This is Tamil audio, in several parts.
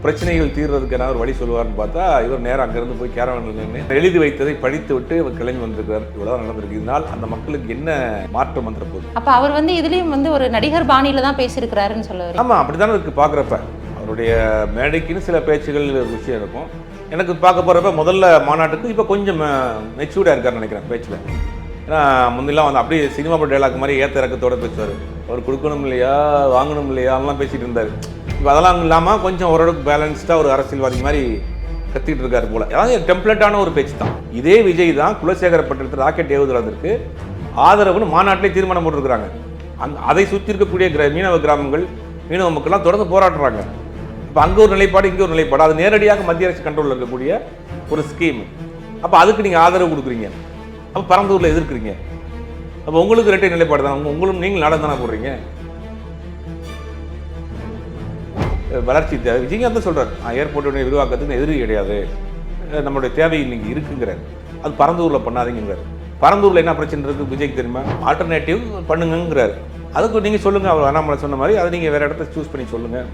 பிரச்சனைகள் தீர்றதுக்கான ஒரு வழி சொல்லுவார்னு பார்த்தா இவர் நேரம் அங்கேருந்து போய் கேரவனில் நின்று எழுதி வைத்ததை படித்து விட்டு இவர் கிளம்பி வந்திருக்கார். இவ்வளோதான் நடந்திருக்கு. இதனால் அந்த மக்களுக்கு என்ன மாற்றம் வந்துட போகுது? அப்போ அவர் இதுலேயும் ஒரு நடிகர் பாணியில் தான் பேசியிருக்கிறாருன்னு சொல்லுவார். ஆமாம், அப்படி தானே இருக்குது பார்க்குறப்ப. அவருடைய மேடைக்குன்னு சில பேச்சுகள் விஷயம் இருக்கும். எனக்கு பார்க்க போகிறப்ப முதல்ல மாநாட்டுக்கு இப்போ கொஞ்சம் மெச்சூர்டாக இருக்காருன்னு நினைக்கிறேன் பேச்சில். ஏன்னா முன்னெல்லாம் அப்படியே சினிமா பட டைலாக் மாதிரி ஏற்ற இறக்கத்தோடு பேசுவார். அவர் கொடுக்கணும் இல்லையா வாங்கணும் இல்லையா அதெல்லாம் பேசிகிட்டு இருந்தார். இப்போ அதெல்லாம் இல்லாமல் கொஞ்சம் ஓரளவுக்கு பேலன்ஸ்டாக ஒரு அரசியல்வாதி மாதிரி கத்திட்டு இருக்காரு போல. அதாவது டெம்ப்ளேட்டான ஒரு பேச்சு தான். இதே விஜய் தான் குலசேகரப்பட்டினத்தில் ராக்கெட் ஏவுதலுக்கு ஆதரவுன்னு மாநாட்டிலே தீர்மானம் போட்டிருக்கிறாங்க. அதை சுற்றி இருக்கக்கூடிய மீனவ கிராமங்கள் மீனவ மக்கள்லாம் தொடர்ந்து போராடுறாங்க. இப்போ அங்கே ஒரு நிலைப்பாடு இங்கே ஒரு நிலைப்பாடு. அது நேரடியாக மத்திய அரசு கண்ட்ரோலில் இருக்கக்கூடிய ஒரு ஸ்கீம். அப்போ அதுக்கு நீங்கள் ஆதரவு கொடுக்குறீங்க. அப்போ பரந்தூரில் எதிர்க்கிறீங்க. அப்போ உங்களுக்கு இரட்டை நிலைப்பாடு தான். உங்களுக்கு நீங்கள் நாடகம் தானே போடுறீங்க. வளர்ச்சி தேவை. விஜயகாந்த் தான் சொல்கிறார், ஏர்போர்ட்டுடைய விரிவாக்கத்துக்கு எதிரி கிடையாது, நம்மளுடைய தேவை இன்னைக்கு இருக்குங்கிறார். அது பரந்தூரில் பண்ணாதீங்கிறார். பரந்தூரில் என்ன பிரச்சனை இருக்குது விஜய்க்கு தெரியுமா? ஆல்டர்னேட்டிவ் பண்ணுங்கிறார். அதுக்கு நீங்கள் சொல்லுங்கள். அவர் அண்ணாமலை சொன்ன மாதிரி அதை நீங்கள் வேறு இடத்த சூஸ் பண்ணி சொல்லுங்கள்.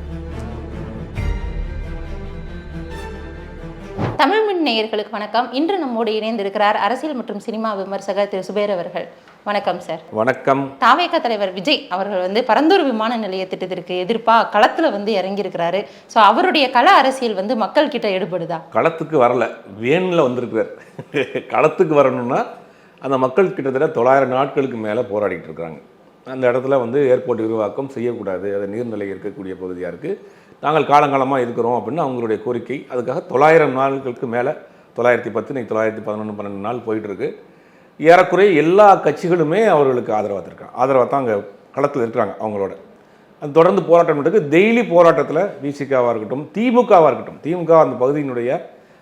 தமிழ் மின் நேயர்களுக்கு வணக்கம். இன்று நம்மோடு இணைந்திருக்கிறார் அரசியல் மற்றும் சினிமா விமர்சகர் திரு சுபேர் அவர்கள். வணக்கம் சார். வணக்கம். தாவேகா தலைவர் விஜய் அவர்கள் பரந்தூர் விமான நிலைய திட்டத்திற்கு எதிர்ப்பாக களத்தில் இறங்கியிருக்கிறாரு. ஸோ அவருடைய கள அரசியல் மக்கள் கிட்ட எடுபடுதா? களத்துக்கு வரல, வேனில் வந்திருக்கிறார். களத்துக்கு வரணும்னா அந்த மக்கள் கிட்டத்தட்ட 900 நாட்களுக்கு மேலே போராடிட்டு இருக்காங்க. அந்த இடத்துல ஏர்போர்ட் விரிவாக்கம் செய்யக்கூடாது, அது நீர்நிலை இருக்கக்கூடிய பகுதியாக இருக்குது, நாங்கள் காலங்காலமாக இருக்கிறோம் அப்படின்னு அவங்களுடைய கோரிக்கை. அதுக்காக 900 நாட்களுக்கு மேலே 910 இன்னைக்கு 911 12 நாள் போயிட்டுருக்கு. ஏறக்குறைய எல்லா கட்சிகளுமே அவர்களுக்கு ஆதரவாக தான் அங்கே களத்தில் இருக்கிறாங்க. அவங்களோட அது தொடர்ந்து போராட்டம் இருக்குது. டெய்லி போராட்டத்தில் விசிகாவாக இருக்கட்டும், திமுகவாக இருக்கட்டும், திமுக அந்த பகுதியினுடைய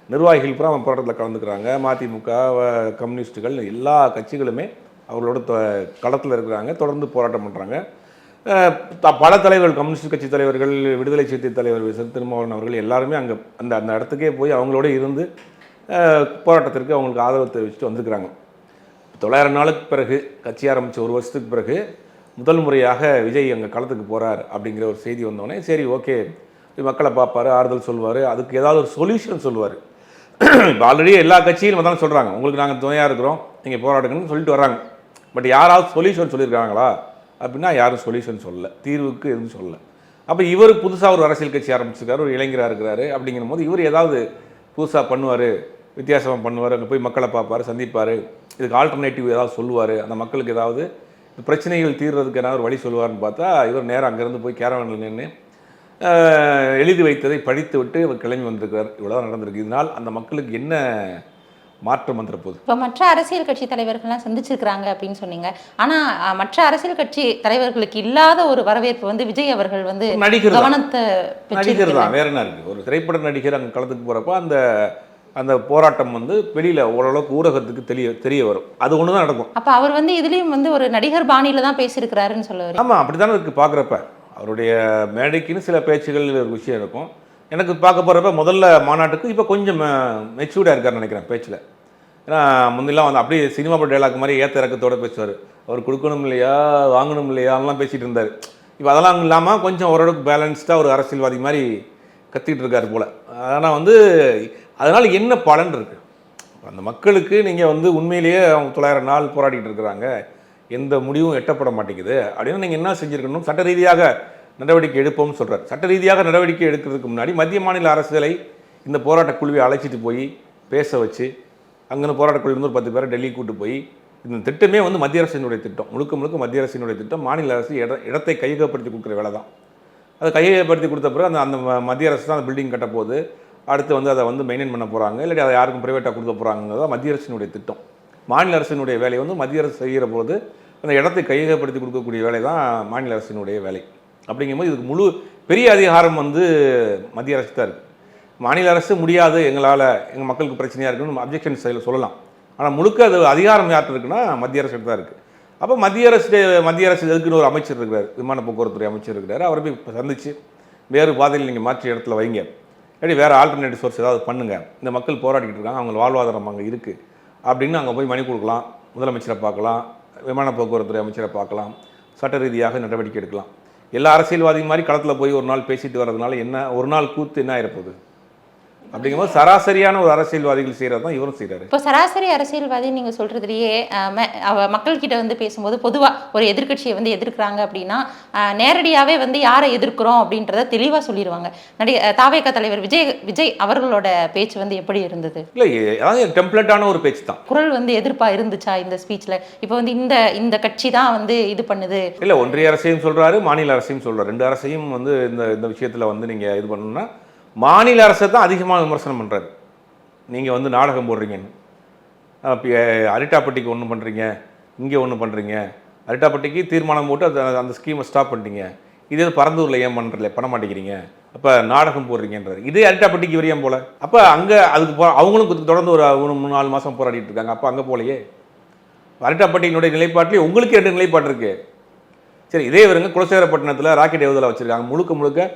நிர்வாகிகள் பூரா போராட்டத்தில் கலந்துக்கிறாங்க. மதிமுக, கம்யூனிஸ்டுகள் எல்லா கட்சிகளுமே அவர்களோட களத்தில் இருக்கிறாங்க. தொடர்ந்து போராட்டம் பண்ணுறாங்க. பல தலைவர்கள், கம்யூனிஸ்ட் கட்சி தலைவர்கள், விடுதலை சிறுத்தை தலைவர் திருமாவளவன் அவர்கள் எல்லாருமே அங்கே அந்த இடத்துக்கே போய் அவங்களோட இருந்து போராட்டத்திற்கு அவங்களுக்கு ஆதரவு தெரிவிச்சுட்டு வந்துருக்கிறாங்க. 900 நாளுக்கு பிறகு, கட்சி ஆரம்பித்த 1 வருஷத்துக்கு பிறகு முதல் முறையாக விஜய் அங்கே களத்துக்கு போகிறார் அப்படிங்கிற ஒரு செய்தி வந்தோடனே சரி ஓகே, மக்களை பார்ப்பார், ஆறுதல் சொல்லுவார், அதுக்கு ஏதாவது ஒரு சொல்யூஷன் சொல்லுவார். இப்போ ஆல்ரெடி எல்லா கட்சியிலும் தான் சொல்கிறாங்க, உங்களுக்கு நாங்கள் துணையாக இருக்கிறோம், நீங்கள் போராடுங்கன்னு சொல்லிட்டு வர்றாங்க. பட் யாராவது சொல்யூஷன் சொல்லியிருக்காங்களா அப்படின்னா யாரும் சொல்யூஷன் சொல்லலை, தீர்வுக்கு எதுவும் சொல்லலை. அப்போ இவர் புதுசாக ஒரு அரசியல் கட்சி ஆரம்பிச்சிருக்காரு, ஒரு இளைஞராக இருக்கிறாரு. அப்படிங்கிற போது இவர் ஏதாவது புதுசாக பண்ணுவார், வித்தியாசமாக பண்ணுவார், அங்கே போய் மக்களை பார்ப்பார், சந்திப்பார், இதுக்கு ஆல்டர்னேட்டிவ் ஏதாவது சொல்லுவார், அந்த மக்களுக்கு ஏதாவது பிரச்சனைகள் தீர்றதுக்கான ஒரு வழி சொல்லுவார்னு பார்த்தா இவர் நேரம் அங்கேருந்து போய் கேரவனில் நின்று எழுதி வைத்ததை படித்து விட்டு இவர் கிளம்பி வந்திருக்கிறார். இவ்வளோதான் நடந்திருக்கு. இதனால் அந்த மக்களுக்கு என்ன மாற்றம் வந்துட போகுது? இப்போ மற்ற அரசியல் கட்சி தலைவர்கள்லாம் சந்திச்சிருக்கிறாங்க அப்படின்னு சொன்னீங்க. ஆனால் மற்ற அரசியல் கட்சி தலைவர்களுக்கு இல்லாத ஒரு வரவேற்பு விஜய் அவர்கள் நடிகர் கவனத்தை நடிகர் தான். வேற என்ன இருக்குது? ஒரு திரைப்பட நடிகர் அங்கே களத்துக்கு போகிறப்போ அந்த போராட்டம் வெளியில் ஓரளவுக்கு ஊடகத்துக்கு தெரிய வரும். அது ஒன்று தான் நடக்கும். அப்போ அவர் இதுலேயும் ஒரு நடிகர் பாணியில் தான் பேசியிருக்கிறாருன்னு சொல்லுவார். ஆமாம், அப்படி தானே இருக்குது பார்க்குறப்ப. அவருடைய மேடைக்குன்னு சில பேச்சுகள் விஷயம் இருக்கும். எனக்கு பார்க்க போகிறப்ப முதல்ல மாநாட்டுக்கு இப்போ கொஞ்சம் மெச்சூர்டாக இருக்காருன்னு நினைக்கிறேன் பேச்சில். ஏன்னா முன்னெல்லாம் அப்படியே சினிமா பட டைலாக் மாதிரி ஏற்ற இறக்கத்தோடு பேசுவார். அவர் கொடுக்கணும் இல்லையா வாங்கணும் இல்லையா அதெல்லாம் பேசிகிட்டு இருந்தார். இப்போ அதெல்லாம் இல்லாமல் கொஞ்சம் ஓரளவுக்கு பேலன்ஸ்டாக ஒரு அரசியல்வாதி மாதிரி கத்திட்டு இருக்காரு போல். ஆனால் அதனால் என்ன பலன் இருக்குது? அந்த மக்களுக்கு நீங்கள் உண்மையிலேயே அவங்க 900 நாள் போராடிட்டு இருக்கிறாங்க, எந்த முடிவும் எட்டப்பட மாட்டேங்குது அப்படின்னா நீங்கள் என்ன செஞ்சுருக்கணும்? சட்ட ரீதியாக நடவடிக்கை எடுப்போம்னு சொல்கிறார். சட்ட ரீதியாக நடவடிக்கை எடுக்கிறதுக்கு முன்னாடி மத்திய மாநில அரசுகளை இந்த போராட்ட குழுவை அழைச்சிட்டு போய் பேச வச்சு, அங்கே போராட்டக்குழு ஒரு 10 பேரை டெல்லி கூட்டு போய் இந்த திட்டமே மத்திய அரசினுடைய திட்டம், முழுக்க மத்திய அரசினுடைய திட்டம். மாநில அரசு இடத்தை கையகப்படுத்தி கொடுக்குற வேலை தான். அதை கையகப்படுத்தி கொடுத்த பிறகு அந்த மத்திய அரசு தான் அந்த பில்டிங் கட்ட போகுது. அடுத்து அதை மெயின்டைன் பண்ண போகிறாங்க, இல்லாட்டி அதை யாருக்கும் ப்ரைவேட்டாக கொடுக்க போகிறாங்கிறதா மத்திய அரசினுடைய திட்டம். மாநில அரசினுடைய வேலை மத்திய அரசு செய்கிற போது அந்த இடத்தை கையகப்படுத்தி கொடுக்கக்கூடிய வேலை தான் மாநில அரசினுடைய வேலை. அப்படிங்கும்போது இதுக்கு முழு பெரிய அதிகாரம் மத்திய அரசு தான் இருக்குது. மாநில அரசு முடியாது, எங்களால் எங்கள் மக்களுக்கு பிரச்சனையாக இருக்குன்னு அப்ஜெக்ஷன் சொல்லலாம். ஆனால் முழுக்க அது அதிகாரம் யார்கிட்ட இருக்குன்னா மத்திய அரசு தான் இருக்குது. அப்போ மத்திய அரசு எதுக்குன்னு ஒரு அமைச்சர் இருக்கிறார், விமான போக்குவரத்துறை அமைச்சர் இருக்கிறார். அவரை போய் சந்தித்து வேறு பாதையில் நீங்கள் மாற்றி இடத்துல வைங்க, இல்லாட்டி வேறு ஆல்டர்னேட்டிவ் சோர்ஸ் ஏதாவது பண்ணுங்கள், இந்த மக்கள் போராடிக்கிட்டு இருக்காங்க, அவங்க வாழ்வாதாரம் அங்கே இருக்குது அப்படின்னு அங்கே போய் மனு கொடுக்கலாம். முதலமைச்சரை பார்க்கலாம், விமான போக்குவரத்துறை அமைச்சரை பார்க்கலாம், சட்ட ரீதியாக நடவடிக்கை எடுக்கலாம். எல்லா அரசியல்வாதி மாதிரி களத்தில் போய் ஒரு நாள் பேசிட்டு வர்றதுனால என்ன ஒரு நாள் கூத்து என்ன ஆயிரப்போகுது? அப்படிங்கும்போது சராசரியான ஒரு அரசியல்வாதிகள் செய்கிறது தான் இவரும் செய்கிறாரு. இப்போ சராசரி அரசியல்வாதி நீங்கள் சொல்கிறதுலையே மக்கள்கிட்ட வந்து பேசும்போது பொதுவாக ஒரு எதிர்க்கட்சியை வந்து எதிர்க்கிறாங்க அப்படின்னா நேரடியாகவே வந்து யாரை எதிர்க்கிறோம் அப்படின்றத தெளிவாக சொல்லிடுவாங்க. தாவேக தலைவர் விஜய் அவர்களோட பேச்சு வந்து எப்படி இருந்தது? இல்லை, அதாவது டெம்ப்ளேட்டான ஒரு பேச்சு தான். குரல் வந்து எதிர்ப்பாக இருந்துச்சா இந்த ஸ்பீச்சில்? இப்போ வந்து இந்த கட்சி தான் வந்து இது பண்ணுது. இல்லை, ஒன்றிய அரசையும் சொல்கிறாரு, மாநில அரசையும் சொல்கிறார். ரெண்டு அரசையும் வந்து இந்த விஷயத்தில் வந்து நீங்கள் இது பண்ணணும்னா மாநில அரசை தான் அதிகமாக விமர்சனம் பண்ணுறாரு. நீங்கள் வந்து நாடகம் போடுறீங்கன்னு, அரிட்டாப்பட்டிக்கு ஒன்று பண்ணுறீங்க, இங்கே ஒன்று பண்ணுறீங்க, அரிட்டாப்பட்டிக்கு தீர்மானம் போட்டு அந்த ஸ்கீமை ஸ்டாப் பண்ணிட்டீங்க, இதே பரந்தூரில் ஏன் பண்ண மாட்டேங்கிறீங்க, அப்போ நாடகம் போடுறீங்கன்றாரு. இதே அரிட்டாப்பட்டிக்கு வரையும் போல. அப்போ அங்கே அதுக்கு அவங்களும் தொடர்ந்து ஒரு 3-4 மாதம் போராடிட்டு இருக்காங்க. அப்போ அங்கே போலையே. அரிட்டாப்பட்டியினுடைய நிலைப்பாட்டிலே உங்களுக்கு 2 நிலைப்பாடு இருக்குது. சரி, இதே வருங்க குலசேகரப்பட்டினத்தில் ராக்கெட் ஏவுதலை வச்சுருக்காங்க. முழுக்க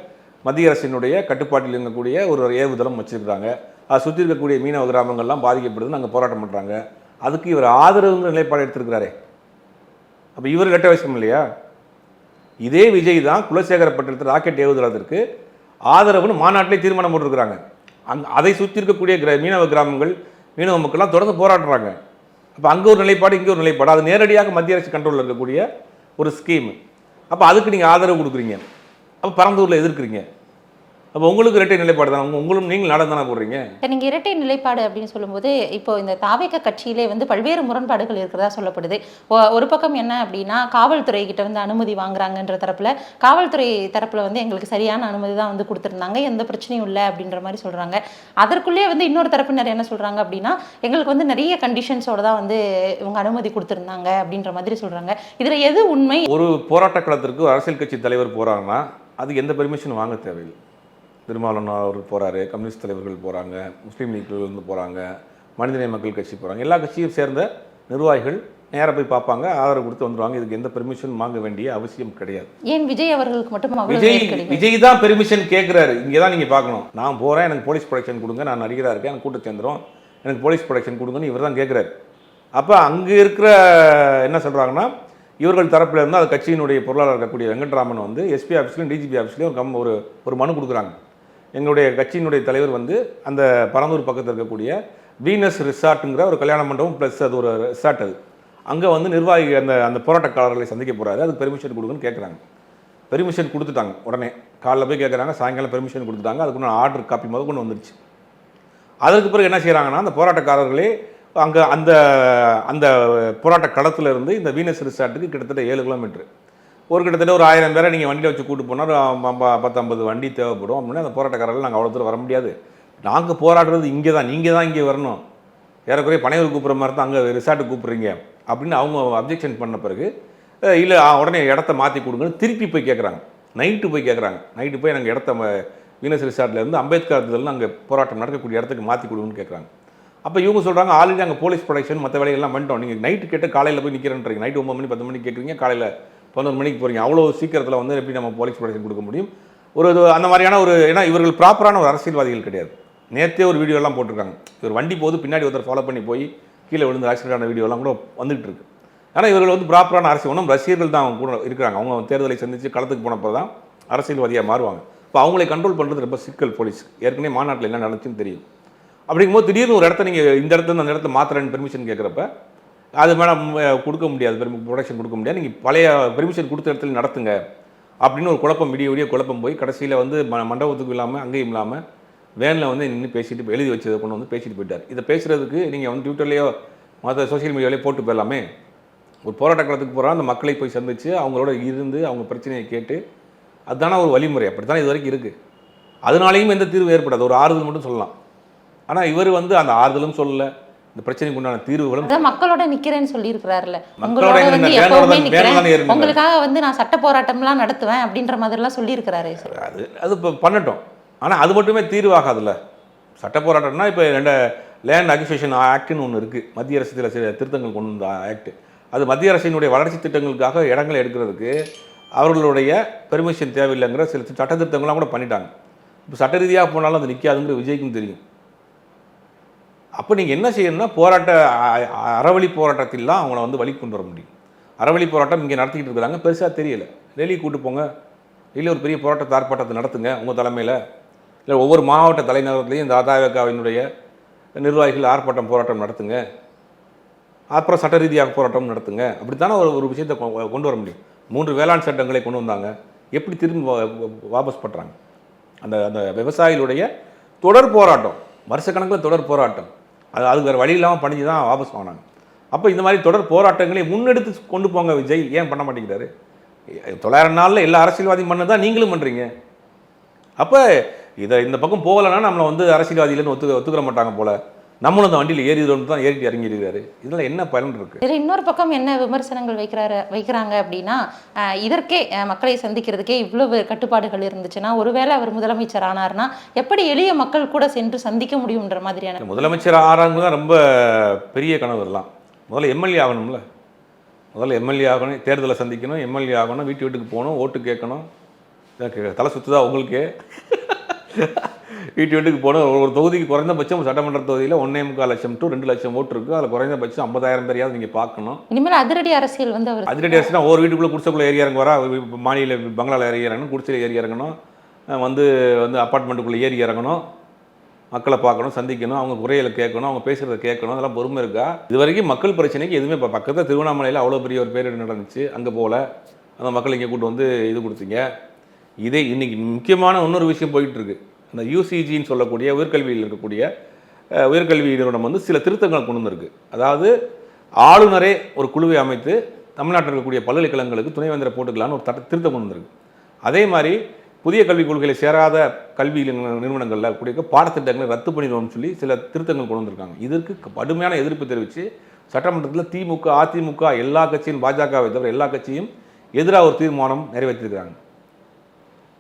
மத்திய அரசினுடைய கட்டுப்பாட்டில் இருக்கக்கூடிய ஒரு ஏவுதளம் வச்சுருக்காங்க. அதை சுற்றி இருக்கக்கூடிய மீனவ கிராமங்கள்லாம் பாதிக்கப்படுதுன்னு அங்கே போராட்டம் பண்ணுறாங்க. அதுக்கு இவர் ஆதரவுங்கிற நிலைப்பாடு எடுத்திருக்கிறாரே. அப்போ இவர் கட்ட விஷயம் இல்லையா? இதே விஜய் தான் குலசேகரப்பட்டினத்தில் ராக்கெட் ஏவுதளத்திற்கு ஆதரவுன்னு மாநாட்டிலே தீர்மானம் போட்டிருக்கிறாங்க. அதை சுற்றி இருக்கக்கூடிய மீனவ கிராமங்கள், மீனவ மக்கள்லாம் தொடர்ந்து போராடுறாங்க. அப்போ அங்கே ஒரு நிலைப்பாடு, இங்கே ஒரு நிலைப்பாடு. அது நேரடியாக மத்திய அரசு கண்ட்ரோலில் இருக்கக்கூடிய ஒரு ஸ்கீம். அப்போ அதுக்கு நீங்கள் ஆதரவு கொடுக்குறீங்க. அப்போ பரந்தூரில் எதிர்க்கிறீங்க. அப்போ உங்களுக்கு இரட்டை நிலைப்பாடு தான். உங்களும் நீங்கள் நாடகம் தானே போடுறீங்க. நீங்கள் இரட்டை நிலைப்பாடு அப்படின்னு சொல்லும்போது இப்போ இந்த தாவேக கட்சியிலே வந்து பல்வேறு முரண்பாடுகள் இருக்கிறதா சொல்லப்படுது. ஒரு பக்கம் என்ன அப்படின்னா காவல்துறை கிட்ட வந்து அனுமதி வாங்குறாங்கன்ற தரப்புல, காவல்துறை தரப்புல வந்து எங்களுக்கு சரியான அனுமதி தான் வந்து கொடுத்துருந்தாங்க, எந்த பிரச்சனையும் இல்லை அப்படின்ற மாதிரி சொல்றாங்க. அதற்குள்ளேயே வந்து இன்னொரு தரப்பினர் என்ன சொல்றாங்க அப்படின்னா எங்களுக்கு வந்து நிறைய கண்டிஷன்ஸோட தான் வந்து இவங்க அனுமதி கொடுத்துருந்தாங்க அப்படின்ற மாதிரி சொல்றாங்க. இதுல எது உண்மை? ஒரு போராட்ட களத்திற்கு அரசியல் கட்சி தலைவர் போறாங்கன்னா அது எந்த பெர்மிஷன் வாங்க தேவையில்லை. திருமாவளவன் அவர்கள் போகிறாரு, கம்யூனிஸ்ட் தலைவர்கள் போகிறாங்க, முஸ்லீம் லீக்லேருந்து போகிறாங்க, மனிதநேய மக்கள் கட்சி போகிறாங்க. எல்லா கட்சியும் சேர்ந்த நிர்வாகிகள் நேராக போய் பார்ப்பாங்க, ஆதரவு கொடுத்து வந்துடுவாங்க. இதுக்கு எந்த பெர்மிஷன் வாங்க வேண்டிய அவசியம் கிடையாது. ஏன் விஜய் அவர்களுக்கு மட்டும்? விஜய் தான் பெர்மிஷன் கேட்குறாரு. இங்கே தான் நீங்கள் பார்க்கணும். நான் போகிறேன், எனக்கு போலீஸ் ப்ரொடெக்ஷன் கொடுங்க, நான் நடிகராக இருக்கேன், எனக்கு கூட்ட சேர்ந்துடும், எனக்கு போலீஸ் ப்ரொடெக்ஷன் கொடுங்கன்னு இவர் தான் கேட்குறாரு. அப்போ அங்கே இருக்கிற என்ன சொல்கிறாங்கன்னா இவர்கள் தரப்பில் இருந்து அது கட்சியினுடைய பொருளாளர் இருக்கக்கூடிய வெங்கட்ராமன் வந்து எஸ்பி ஆஃபீஸ்லையும் டிஜிபி ஆஃபீஸ்லையும் ஒரு மனு கொடுக்குறாங்க. எங்களுடைய கட்சியினுடைய தலைவர் வந்து அந்த பரந்தூர் பக்கத்தில் இருக்கக்கூடிய வீனஸ் ரிசார்ட்டுங்கிற ஒரு கல்யாண மண்டபம் ப்ளஸ் அது ஒரு ரிசார்ட், அது அங்கே வந்து நிர்வாகி அந்த போராட்டக்காரர்களை சந்திக்க போகிறாரு, அதுக்கு பெர்மிஷன் கொடுக்குன்னு கேட்குறாங்க. பெர்மிஷன் கொடுத்துட்டாங்க. உடனே காலைல போய் கேட்குறாங்க, சாயங்காலம் பெர்மிஷன் கொடுத்துட்டாங்க. அதுக்கு ஆர்டர் காப்பி முதல் கொண்டு வந்துருச்சு. அதற்கு பிறகு என்ன செய்கிறாங்கன்னா அந்த போராட்டக்காரர்களே அங்கே அந்த அந்த போராட்ட களத்தில் இருந்து இந்த வீனஸ் ரிசார்ட்டுக்கு கிட்டத்தட்ட 7 கிலோமீட்டர், கிட்டத்தட்ட ஒரு 1000 பேரை நீங்கள் வண்டியில் வச்சு கூட்டு போனால் 10-50 வண்டி தேவைப்படும். அப்படின்னா அந்த போராட்டக்காரர்கள் நாங்கள் அவ்வளோ தூரம் வர முடியாது, நாங்கள் போராடுறது இங்கே தான், நீங்கள் தான் இங்கே வரணும், ஏறக்குறைய பனையூர் கூப்பிட்ற மாதிரி தான் அங்கே ரிசார்ட்டு கூப்பிட்றீங்க அப்படின்னு அவங்க அப்ஜெக்ஷன் பண்ண பிறகு இல்லை உடனே இடத்த மாற்றி கொடுங்கன்னு திருப்பி போய் கேட்குறாங்க. நைட்டு போய் கேட்குறாங்க. நைட்டு போய் நாங்கள் இடத்த வீனஸ் ரிசார்ட்லேருந்து அம்பேத்கர் இதில் அங்கே போராட்டம் நடக்கக்கூடிய இடத்துக்கு மாற்றி கொடுங்கன்னு கேட்குறாங்க. அப்போ இவங்க சொல்கிறாங்க ஆல்ரெடி அங்கே போலீஸ் ப்ரொடெக்ஷன் மற்ற வேலைகள்லாம் பண்ணிட்டோம், நீங்கள் நைட்டு கேட்டு காலையில் போய் நிற்கிறேன்றீங்க, நைட்டு 9 மணி 10 மணிக்கு கேட்குறீங்க, காலையில் 11 மணிக்கு போகிறீங்க, அவ்வளோ சீக்கிரத்தில் வந்து எப்படி நம்ம போலீஸ் ப்ரொடெக்ஷன் கொடுக்க முடியும்? அந்த மாதிரியான ஏன்னா இவர்கள் ப்ராப்பரான ஒரு அரசியல்வாதிகள் கிடையாது. நேற்றே ஒரு வீடியோலாம் போட்டிருக்காங்க, இவர் வண்டி போது பின்னாடி ஒருத்தர் ஃபாலோ பண்ணி போய் கீழே விழுந்து ஆக்சிடென்ட் ஆன வீடியோலாம் கூட வந்துகிட்டு இருக்கு. ஆனால் இவர்கள் வந்து ப்ராப்பரான அரசியல் ஒன்றும் ரசிகர்கள் தான் அவங்க கூட இருக்கிறாங்க. அவங்க தேர்தலை சந்தித்து களத்துக்கு போனப்போ தான் அரசியல்வாதியாக மாறுவாங்க. இப்போ அவங்களை கண்ட்ரோல் பண்ணுறது ரொம்ப சிக்கல் போலீஸ். ஏற்கனவே மாநாட்டில் என்ன நடந்துச்சுன்னு தெரியும். அப்படிங்கும்போது திடீர்னு ஒரு இடத்த நீங்கள் இந்த இடத்துல அந்த இடத்துல மாத்திரன்னு பெர்மிஷன் கேட்குறப்ப அது மேடம் கொடுக்க முடியாது, ப்ரொடக்ஷன் கொடுக்க முடியாது, நீங்கள் பழைய பெர்மிஷன் கொடுத்த இடத்துல நடத்துங்க அப்படின்னு ஒரு குழப்பம் விடிய குழப்பம் போய் கடைசியில் வந்து மண்டபத்துக்கு இல்லாமல் அங்கேயும் இல்லாமல் வேனில் வந்து நின்று பேசிட்டு எழுதி வச்சதை கொண்டு வந்து பேசிட்டு போயிட்டார். இதை பேசுகிறதுக்கு நீங்கள் வந்து ட்விட்டர்லேயோ மற்ற சோசியல் மீடியாவிலேயோ போட்டு போயிடலாமே. ஒரு போராட்ட காலத்துக்கு போகிறோம், அந்த மக்களை போய் சந்தித்து அவங்களோட இருந்து அவங்க பிரச்சனையை கேட்டு, அதுதானே ஒரு வழிமுறை. அப்படி தான் இது வரைக்கும் இருக்குது. அதனாலேயும் எந்த தீர்வு ஏற்படாது, ஒரு ஆறுதல் மட்டும் சொல்லலாம். ஆனால் இவர் வந்து அந்த ஆறுதலும் சொல்லலை, இந்த பிரச்சனைக்கு உண்டான தீர்வுகளும். மக்களோட நிக்கிறேன்னு சொல்லியிருக்கிறாருல்ல, உங்களுக்காக வந்து நான் சட்ட போராட்டம்லாம் நடத்துவேன் அப்படின்ற மாதிரிலாம் சொல்லியிருக்கிறாரு. அது இப்போ பண்ணட்டும், ஆனால் அது மட்டுமே தீர்வாகாதுல்ல. சட்ட போராட்டம்னா இப்போ லேண்ட் அக்விசிஷன் ஆக்ட்னு ஒன்று இருக்குது, மத்திய அரசு சில திருத்தங்கள் கொண்டு வந்த ஆக்ட். அது மத்திய அரசினுடைய வளர்ச்சி திட்டங்களுக்காக இடங்களை எடுக்கிறதுக்கு அவர்களுடைய பெர்மிஷன் தேவையில்லைங்கிற சில சட்ட திருத்தங்கள்லாம் கூட பண்ணிட்டாங்க. இப்போ சட்ட ரீதியாக போனாலும் அது நிற்காதுங்கிற விஜய்க்கும் தெரியும். அப்போ நீங்கள் என்ன செய்யணும்னா அறவழி போராட்டத்தில் தான் அவங்கள வந்து வழி கொண்டு வர முடியும். அறவழி போராட்டம் இங்கே நடத்திக்கிட்டு இருக்கிறாங்க, பெருசாக தெரியலை. டெல்லி கூட்டு போங்க, இல்லை ஒரு பெரிய போராட்டத்தை ஆர்ப்பாட்டத்தை நடத்துங்க உங்கள் தலைமையில், இல்லை ஒவ்வொரு மாவட்ட தலைநகரத்துலேயும் இந்த தாவேகாவினுடைய நிர்வாகிகள் ஆர்ப்பாட்டம் போராட்டம் நடத்துங்க, அப்புறம் சட்ட ரீதியாக போராட்டம் நடத்துங்க. அப்படித்தானே ஒரு விஷயத்தை கொண்டு வர முடியும். 3 வேளாண் சட்டங்களை கொண்டு வந்தாங்க, எப்படி திரும்பி வாபஸ் பண்ணுறாங்க? அந்த அந்த விவசாயிகளுடைய தொடர் போராட்டம், வருஷக்கணக்கில் தொடர் போராட்டம், அது வேறு வழி இல்லாமல் பண்ணி தான் வாபஸ் வாங்கினாங்க. அப்போ இந்த மாதிரி தொடர் போராட்டங்களை முன்னெடுத்து கொண்டு போங்க விஜய், ஏன் பண்ண மாட்டேங்கிறாரு? 900 நாளில் எல்லா அரசியல்வாதியும் பண்ண தான் நீங்களும் பண்ணுறீங்க. அப்போ இந்த பக்கம் போகலைன்னா நம்மளை வந்து அரசியல்வாதியிலன்னு ஒத்துக்கிற மாட்டாங்க போல, நம்மளும் அந்த வண்டியில் ஏறிடுவோம் தான் ஏறிட்டு இறங்கியிருக்காரு. இதில் என்ன பலன் இருக்குது? இதில் இன்னொரு பக்கம் என்ன விமர்சனங்கள் வைக்கிறாங்க அப்படின்னா, இதற்கே மக்களை சந்திக்கிறதுக்கே இவ்வளவு கட்டுப்பாடுகள் இருந்துச்சுன்னா, ஒருவேளை அவர் முதலமைச்சர் ஆனார்னா எப்படி எளிய மக்கள் கூட சென்று சந்திக்க முடியுன்ற மாதிரியான. முதலமைச்சர் ஆறாங்க தான் ரொம்ப பெரிய கனவு எல்லாம். முதல்ல எம்எல்ஏ ஆகணும்ல, முதல்ல எம்எல்ஏ ஆகணும், தேர்தலை சந்திக்கணும், எம்எல்ஏ ஆகணும், வீட்டுக்கு போகணும், ஓட்டு கேட்கணும். தலை சுற்றுதா உங்களுக்கு? வீட்டுக்கு போகணும். ஒரு தொகுதிக்கு குறைந்தபட்சம் சட்டமன்ற தொகுதியில் 1.25 லட்சம் to 2 லட்சம் ஓட்டு இருக்குது. அதில் குறைந்தபட்சம் 50,000 பேரையாவது நீங்கள் பார்க்கணும். இனிமேல் அதிரடி அரசியல் வந்து அவர் அதிரடி அரசியல் ஒரு வீட்டுக்குள்ளே குடிசைக்குள்ளே ஏறி இறங்க வரா, மாநில பங்களாவில் ஏறி இறங்கணும், குடிசையில் ஏறி இறங்கணும், வந்து அப்பார்ட்மெண்ட்டுக்குள்ளே ஏறி இறங்கணும், மக்களை பார்க்கணும், சந்திக்கணும், அவங்க குறைகளை கேட்கணும், அவங்க பேசுகிறத கேட்கணும். அதெல்லாம் பொறுமை இருக்கா? இது வரைக்கும் மக்கள் பிரச்சனைக்கு எதுவுமே இப்போ பக்கத்தில் திருவண்ணாமலையில் அவ்வளோ பெரிய ஒரு பேரிடர் நடந்துச்சு, அங்கே போல் அந்த மக்கள் இங்கே கூட்டு வந்து இது கொடுத்தீங்க. இதே இன்றைக்கி முக்கியமான இன்னொரு விஷயம் போயிட்டுருக்கு. அந்த யூசிஜின்னு சொல்லக்கூடிய உயர்கல்வியில் இருக்கக்கூடிய உயர்கல்வி நிறுவனம் வந்து சில திருத்தங்கள் கொண்டு வந்திருக்கு. அதாவது ஆளுநரே ஒரு குழுவை அமைத்து தமிழ்நாட்டில் இருக்கக்கூடிய பல்கலைக்கழகங்களுக்கு துணைவேந்தரை போட்டுக்கலான்னு ஒரு திருத்தம் கொண்டு வந்திருக்கு. அதே மாதிரி புதிய கல்விக் கொள்கைகளை சேராத கல்வி நிறுவனங்களில் கூடிய பாடத்திட்டங்களை ரத்து பண்ணிடுவோம்னு சொல்லி சில திருத்தங்கள் கொண்டு வந்திருக்காங்க. இதற்கு கடுமையான எதிர்ப்பு தெரிவித்து சட்டமன்றத்தில் திமுக, அதிமுக எல்லா கட்சியும், பாஜகவை தவிர எல்லா கட்சியும் எதிராக ஒரு தீர்மானம் நிறைவேற்றிருக்கிறாங்க.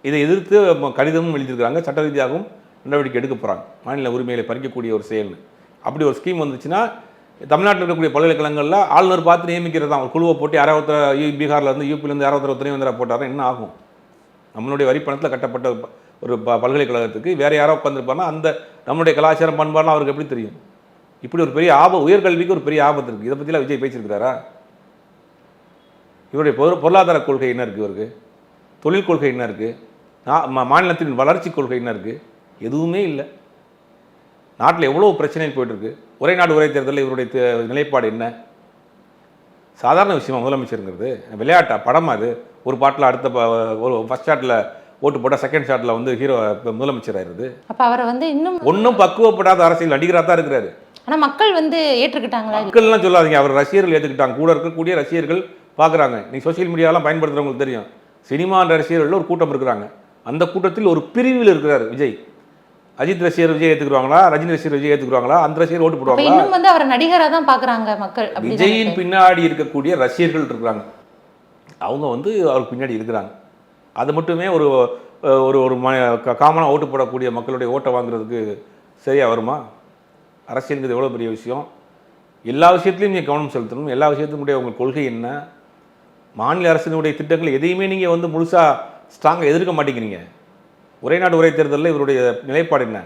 இதை எதிர்த்து கடிதமும் எழுதியிருக்கிறாங்க, சட்ட ரீதியாகவும் நடவடிக்கை எடுக்க போகிறாங்க. மாநில உரிமைகளை பறிக்கக்கூடிய ஒரு செயல்னு அப்படி ஒரு ஸ்கீம் வந்துச்சுன்னா தமிழ்நாட்டில் இருக்கக்கூடிய பல்கலைக்கழகங்களில் ஆளுநர் பார்த்து நியமிக்கிறது தான். ஒரு குழுவை போட்டு யாராவது பீகார்லேருந்து யூபிலேருந்து யாராவது துணைவேந்தராக போட்டால் என்ன ஆகும்? நம்மளுடைய வரி பணத்தில் கட்டப்பட்ட ஒரு பல்கலைக்கழகத்துக்கு வேறு யாரோ உட்காந்துருப்பாருன்னா அந்த நம்மளுடைய கலாச்சாரம் பண்பாடுலாம் அவருக்கு எப்படி தெரியும்? இப்படி ஒரு பெரிய உயர்கல்விக்கு ஒரு பெரிய ஆபத்து இருக்குது. இதை பற்றிலாம் விஜய் பேசியிருக்கிறாரா? இவருடைய பொருளாதார கொள்கை என்ன இருக்குது? இவருக்கு தொழில் கொள்கை என்ன இருக்குது? மாநிலத்தின் வளர்ச்சி கொள்கை என்ன இருக்குது? எதுவுமே இல்லை. நாட்டில் எவ்வளோ பிரச்சனைகள் போயிட்டுருக்கு. ஒரே நாடு ஒரே தேர்தலில் இவருடைய நிலைப்பாடு என்ன? சாதாரண விஷயமா முதலமைச்சருங்கிறது? விளையாட்டா, படமா? அது ஒரு பாட்டில் அடுத்த ஒரு ஃபர்ஸ்ட் ஷாட்டில் ஓட்டு போட்டால் செகண்ட் ஷாட்டில் வந்து ஹீரோ முதலமைச்சர் ஆயிடுது. அப்போ அவரை வந்து ஒன்றும் பக்குவப்படாத அரசியல் நடிகராக தான் இருக்கிறாரு. ஆனால் மக்கள் வந்து ஏற்றுக்கிட்டாங்களா? மக்கள்லாம் சொல்லாதீங்க, அவர் ரசிகர்கள் ஏற்றுக்கிட்டாங்க. கூட இருக்கக்கூடிய ரசிகர்கள் பார்க்குறாங்க. நீ சோசியல் மீடியாலாம் பயன்படுத்துகிறவங்களுக்கு தெரியும். சினிமா ரசிகர்கள் ஒரு கூட்டம் இருக்கிறாங்க. அந்த கூட்டத்தில் ஒரு பிரிவில் இருக்கிறார் விஜய். அஜித் ரசிகர் விஜய் ஏற்றுக்குவாங்களா, ரஜினி ரசிகர் விஜய் ஏற்றுக்குவாங்களா, அந்த ரசிகர் ஓட்டு போடுவாங்களா? இன்னும் வந்து அவரை நடிகராக தான் பார்க்குறாங்க மக்கள். விஜயின் பின்னாடி இருக்கக்கூடிய ரசிகர்கள் இருக்கிறாங்க, அவங்க வந்து அவருக்கு பின்னாடி இருக்கிறாங்க. அது மட்டுமே ஒரு ஒரு ஒரு காமனாக ஓட்டு போடக்கூடிய மக்களுடைய ஓட்டை வாங்குறதுக்கு சரியாக வருமா? அரசியலுங்கிறது எவ்வளோ பெரிய விஷயம். எல்லா விஷயத்துலையும் நீங்கள் கவனம் செலுத்தணும். எல்லா விஷயத்தினுடைய உங்கள் கொள்கை என்ன? மாநில அரசினுடைய திட்டங்கள் எதையுமே நீங்கள் வந்து முழுசாக ஸ்ட்ராங்காக எதிர்க்க மாட்டேங்கிறீங்க. ஒரே நாடு ஒரே தேர்தலில் இவருடைய நிலைப்பாடு என்ன?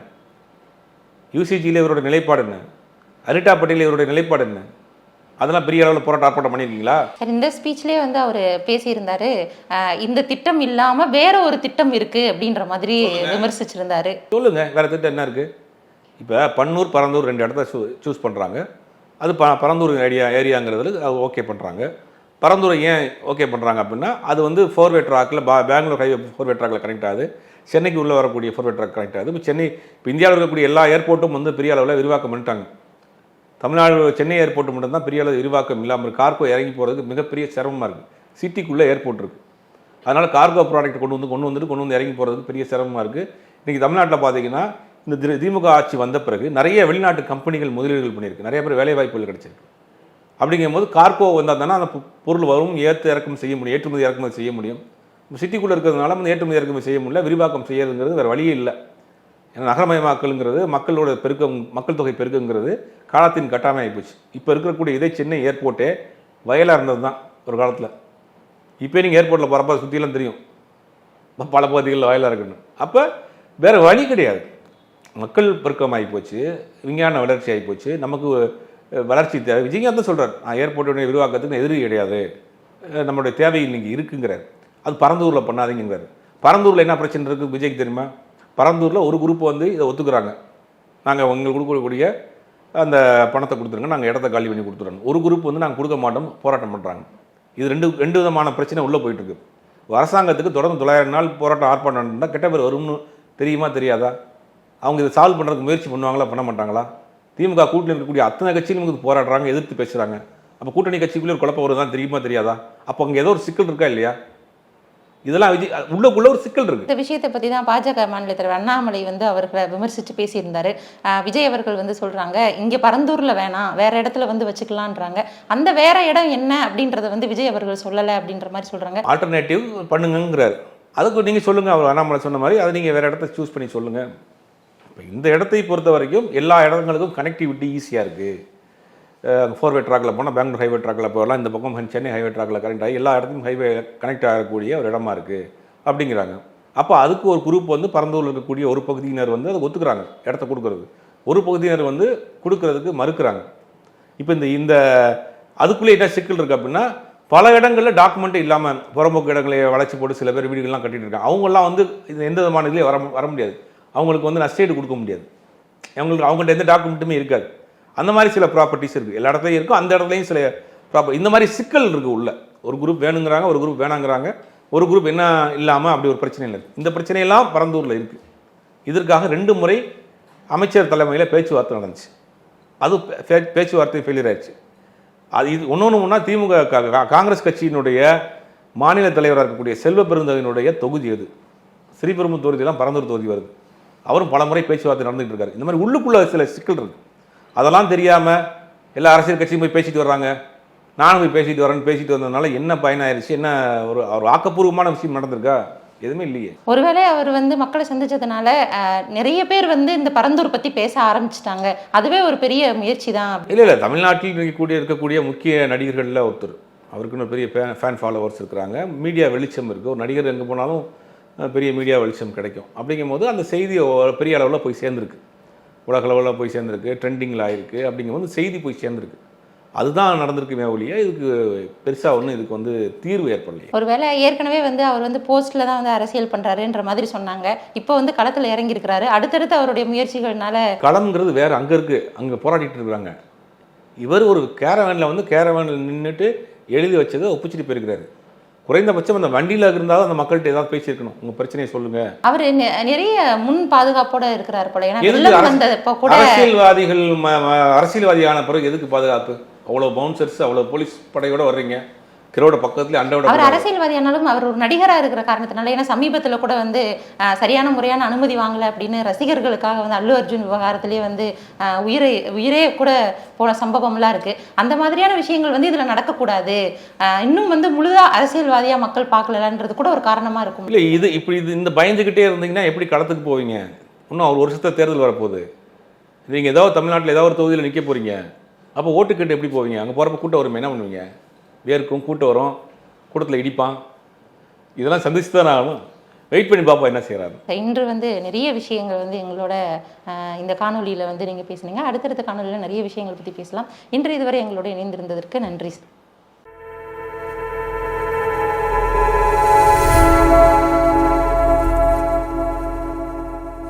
யூசிஜியில் இவருடைய நிலைப்பாடு என்ன? அனிதா பட்டேல் இவருடைய நிலைப்பாடு என்ன? அதெல்லாம் பெரிய அளவில் ஆர்ப்பாட்டம் பண்ணியிருக்கீங்களா? சார், இந்த ஸ்பீச்லேயே வந்து அவர் பேசியிருந்தாரு, இந்த திட்டம் இல்லாமல் வேற ஒரு திட்டம் இருக்குது அப்படின்ற மாதிரி விமர்சிச்சிருந்தாரு. சொல்லுங்க, வேற திட்டம் என்ன இருக்குது? இப்போ பன்னூர், பரந்தூர் 2 இடத்த சூஸ் பண்ணுறாங்க. அது பரந்தூர் ஏரியாங்கிறதுல ஓகே பண்ணுறாங்க. பரந்தூரை ஏன் ஓகே பண்ணுறாங்க அப்படின்னா, அது வந்து 4-வே ட்ராக்கில் பெங்களூர் ஹைவே 4-வே ட்ராக்கில் கனெக்ட் ஆகுது. சென்னைக்கு உள்ளே வரக்கூடிய 4-வே ட்ராக் கனெக்ட் ஆகுது. இப்போ இந்தியாவில் இருக்கக்கூடிய எல்லா ஏர்போர்ட்டும் வந்து பெரிய அளவில் விரிவாக்கம் பண்ணிட்டாங்க. தமிழ்நாடு சென்னை ஏர்போர்ட் மட்டும்தான் பெரிய அளவு விரிவாக்கம் இல்லாமல் கார்கோ இறங்கி போகிறதுக்கு மிகப்பெரிய சிரமமாக இருக்குது. சிட்டிக்குள்ளே ஏர்போர்ட் இருக்குது, அதனால் கார்கோ ப்ராடக்ட் கொண்டு வந்து இறங்கி போகிறதுக்கு பெரிய சிரமமாக இருக்குது. இன்றைக்கி தமிழ்நாட்டில் பார்த்தீங்கன்னா இந்த திமுக ஆட்சி வந்த பிறகு நிறைய வெளிநாட்டு கம்பெனிகள் முதலீடுகள் பண்ணியிருக்கு, நிறைய பேர் வேலை வாய்ப்புகள் கிடச்சிருக்கு. அப்படிங்கும்போது கார்கோ வந்தால் தானே அந்த பொருள் வரும், ஏற்றுமதி செய்ய முடியும், ஏற்றுமதி இறக்குமதி செய்ய முடியும். சிட்டிக்குள்ளே இருக்கிறதுனால அந்த ஏற்றுமதி இறக்குமதி செய்ய முடியல, விரிவாக்கம் செய்யறதுங்கிறது வேறு வழியே இல்லை. ஏன்னா நகரமயமாக்கலுங்கிறது மக்களோட மக்கள் தொகை பெருக்குங்கிறது காலத்தின் கட்டாயம் ஆகிப்போச்சு. இப்போ இருக்கக்கூடிய இதே சென்னை ஏர்போர்ட்டே வயலாக இருந்தது தான் ஒரு காலத்தில். இப்போ நீங்கள் ஏர்போர்ட்டில் போகிறப்ப சுற்றிலாம் தெரியும் பல பகுதிகளில் வயலாக இருக்குன்னு. அப்போ வேறு வழி கிடையாது. மக்கள் பெருக்கம் ஆகிப்போச்சு, விஞ்ஞான வளர்ச்சி ஆகிப்போச்சு, நமக்கு வளர்ச்சி தேவை. விஜயகாந்த் தான் சொல்கிறார், ஏர்போர்ட்டுடைய விரிவாக்கத்துக்கு எதிரி கிடையாது, நம்மளுடைய தேவை இன்னைக்கு இருக்குங்கிறார். அது பரந்தூரில் பண்ணாதீங்கிறார். பரந்தூரில் என்ன பிரச்சனை இருக்குது விஜய்க்கு தெரியுமா? பரந்தூரில் ஒரு குரூப் வந்து இதை ஒத்துக்கிறாங்க, நாங்கள் உங்களுக்கு கொடுக்கக்கூடிய அந்த பணத்தை கொடுத்துருங்க, நாங்கள் இடத்த காலி பண்ணி கொடுத்துறோம். ஒரு குரூப் வந்து நாங்கள் கொடுக்க மாட்டோம், போராட்டம் பண்ணுறாங்க. இது ரெண்டு விதமான பிரச்சனை உள்ளே போயிட்டுருக்கு. அரசாங்கத்துக்கு தொடர்ந்து 900 நாள் போராட்டம் ஆர்ப்பாட்டம் நடந்தால் கெட்ட பேர் வரும்னு தெரியுமா தெரியாதா? அவங்க இதை சால்வ் பண்ணுறதுக்கு முயற்சி பண்ணுவாங்களா பண்ண மாட்டாங்களா? திமுக கூட்டணியில் இருக்கக்கூடிய அத்தனை கட்சிகளும் இது போராடுறாங்க, எதிர்த்து பேசுகிறாங்க. அப்போ கூட்டணி கட்சிக்குள்ளே ஒரு குழப்பம் வருதான் தெரியுமா தெரியாதா? அப்போ அங்கே ஏதோ ஒரு சிக்கல் இருக்கா இல்லையா? இதெல்லாம் உள்ளுக்குள்ள ஒரு சிக்கல் இருக்கு. இந்த விஷயத்தை பற்றி தான் பாஜக மாநில தலைவர் அண்ணாமலை வந்து அவர்களை விமர்சித்து பேசியிருந்தாரு. விஜய் அவர்கள் வந்து சொல்றாங்க, இங்கே பரந்தூரில் வேணாம், வேற இடத்துல வந்து வச்சுக்கலான்றாங்க. அந்த வேற இடம் என்ன அப்படின்றத வந்து விஜய் அவர்கள் சொல்லலை அப்படின்ற மாதிரி சொல்றாங்க. ஆல்டர்னேட்டிவ் பண்ணுங்கிறாரு. அதுக்கு நீங்கள் சொல்லுங்கள், அவர் அண்ணாமலை சொன்ன மாதிரி அதை நீங்கள் வேறு இடத்த சூஸ் பண்ணி சொல்லுங்கள். இப்போ இந்த இடத்தை பொறுத்த வரைக்கும் எல்லா இடங்களுக்கும் கனெக்டிவிட்டி ஈஸியாக இருக்குது. 4-வே ட்ராக்கில் போனால் பெங்களூர் ஹைவே ட்ராக்கில் போகலாம், இந்த பக்கம் சென்னை ஹைவே ட்ராக்கில் கனெக்ட் ஆகி எல்லா இடத்துக்கும் ஹைவே கனெக்ட் ஆகக்கூடிய ஒரு இடமா இருக்குது அப்படிங்கிறாங்க. அப்போ அதுக்கு ஒரு குரூப் வந்து பரந்தூரில் இருக்கக்கூடிய ஒரு பகுதியினர் வந்து அதை ஒத்துக்கிறாங்க, இடத்த கொடுக்குறது. ஒரு பகுதியினர் வந்து கொடுக்கறதுக்கு மறுக்கிறாங்க. இப்போ இந்த அதுக்குள்ளே என்ன சிக்கல் இருக்குது அப்படின்னா, பல இடங்களில் டாக்குமெண்ட்டே இல்லாமல் புறம்போக்கு இடங்களை வளைச்சி போட்டு சில பேர் வீடுகள்லாம் கட்டிட்டு இருக்காங்க. அவங்கெல்லாம் வந்து இது எந்த விதமான இதுலேயே வர முடியாது. அவங்களுக்கு வந்து நஷ்டஈடு கொடுக்க முடியாது. அவங்கள்ட்ட எந்த டாக்குமெண்ட்டுமே இருக்காது. அந்த மாதிரி சில ப்ராப்பர்ட்டிஸ் இருக்குது, எல்லா இடத்துலையும் இருக்கும். அந்த இடத்துலையும் சில இந்த மாதிரி சிக்கல் இருக்குது உள்ள. ஒரு குரூப் வேணுங்கிறாங்க, ஒரு குரூப் வேணாங்கிறாங்க, ஒரு குரூப் என்ன இல்லாமல் அப்படி ஒரு பிரச்சனை இல்லை. இந்த பிரச்சனையெல்லாம் பரந்தூரில் இருக்குது. இதற்காக 2 முறை அமைச்சர் தலைமையில் பேச்சுவார்த்தை நடந்துச்சு. அது பேச்சுவார்த்தை ஃபெயிலியர் ஆயிடுச்சு. அது இது ஒன்று திமுக காங்கிரஸ் கட்சியினுடைய மாநில தலைவராக இருக்கக்கூடிய செல்வ பெருந்தகையினுடைய தொகுதி அது. ஸ்ரீபெரும்புதூர் தொகுதியெல்லாம் பரந்தூர் தொகுதி வருது. அவரும் பல முறை பேச்சுவார்த்தை நடந்துகிட்டு இருக்காரு. இந்த மாதிரி உள்ளுக்குள்ள சில சிக்கல் இருக்குது. அதெல்லாம் தெரியாமல் எல்லா அரசியல் கட்சியும் போய் பேசிட்டு வர்றாங்க. நானும் போய் பேசிட்டு வந்ததுனால என்ன பயனாயிருச்சு? என்ன ஒரு ஆக்கப்பூர்வமான விஷயம் நடந்திருக்கா? எதுவுமே இல்லையே. ஒருவேளை அவர் வந்து மக்களை சந்திச்சதுனால நிறைய பேர் வந்து இந்த பரந்தூர் பற்றி பேச ஆரம்பிச்சிட்டாங்க. அதுவே ஒரு பெரிய முயற்சி தான். இல்லை தமிழ்நாட்டில் இருக்கக்கூடிய முக்கிய நடிகர்களில் ஒருத்தர். அவருக்குன்னு பெரிய ஃபேன் ஃபாலோவர்ஸ் இருக்கிறாங்க. மீடியா வெளிச்சம் இருக்குது. ஒரு நடிகர் எங்கே போனாலும் பெரிய மீடியா வெளிச்சம் கிடைக்கும். அப்படிங்கும்போது அந்த செய்தி பெரிய அளவில் போய் சேர்ந்துருக்கு, உலக அளவில் போய் சேர்ந்துருக்கு, ட்ரெண்டிங்கில் ஆகிருக்கு. அப்படிங்கும்போது செய்தி போய் சேர்ந்துருக்கு. அதுதான் நடந்திருக்குமே ஒழிய இதுக்கு பெருசாக ஒன்றும் இதுக்கு வந்து தீர்வு ஏற்படலையே. ஒருவேளை ஏற்கனவே வந்து அவர் வந்து போஸ்ட்டில் தான் வந்து அரசியல் பண்ணுறாருன்ற மாதிரி சொன்னாங்க. இப்போ வந்து களத்தில் இறங்கியிருக்கிறாரு. அடுத்தடுத்து அவருடைய முயற்சிகள்னால களம்ங்கிறது வேறு அங்கே இருக்குது, அங்கே போராடிட்டு இருக்கிறாங்க. இவர் ஒரு கேரவேனில் நின்றுட்டு எழுதி வச்சதை ஒப்பிச்சுட்டு போயிருக்கிறாரு. குறைந்தபட்சம் அந்த வண்டியில் இருந்தாலும் அந்த மக்கள்கிட்ட ஏதாவது பேசியிருக்கணும், உங்கள் பிரச்சனையை சொல்லுங்க. அவர் நிறைய முன் பாதுகாப்போட இருக்கிறார் போல. அரசியல்வாதியான பிறகு எதுக்கு பாதுகாப்பு? அவ்வளோ பவுன்சர்ஸ், அவ்வளோ போலீஸ் படையோட வர்றீங்க, கிரௌட பக்கத்துல அண்டோட. அவர் அரசியல்வாதியானாலும் அவர் ஒரு நடிகராக இருக்கிற காரணத்தினால, ஏன்னா சமீபத்தில் கூட வந்து சரியான முறையான அனுமதி வாங்கலை அப்படின்னு ரசிகர்களுக்காக வந்து அல்லு அர்ஜுன் விவகாரத்திலேயே வந்து உயிரே கூட போன சம்பவம்லாம் இருக்குது. அந்த மாதிரியான விஷயங்கள் வந்து இதில் நடக்கக்கூடாது, இன்னும் வந்து முழுதாக அரசியல்வாதியாக மக்கள் பார்க்கலன்றது கூட ஒரு காரணமாக இருக்கும். இல்லை இது இந்த பயந்துக்கிட்டே இருந்தீங்கன்னா எப்படி களத்துக்கு போவீங்க? இன்னும் ஒரு வருஷத்தை தேர்தல் வரப்போகுது. நீங்கள் ஏதாவது தமிழ்நாட்டில் ஏதாவது ஒரு தொகுதியில் நிற்க போகிறீங்க, அப்போ ஓட்டுக்கிட்டு எப்படி போவீங்க? அங்கே போகிறப்ப கூட்டம் வருமே, என்ன பண்ணுவீங்க? வேர்க்கும், கூட்டம் வரும், கூட்டத்தில் இடிப்பான். இதெல்லாம் சந்திச்சு தான் ஆகணும். வெயிட் பண்ணி பார்ப்போம் என்ன செய்கிறாரு. இன்று வந்து நிறைய விஷயங்கள் வந்து எங்களோட இந்த காணொலியில் வந்து நீங்கள் பேசுனீங்க. அடுத்தடுத்த காணொலியில் நிறைய விஷயங்கள் பற்றி பேசலாம். இன்று இதுவரை எங்களோட இணைந்திருந்ததற்கு நன்றி.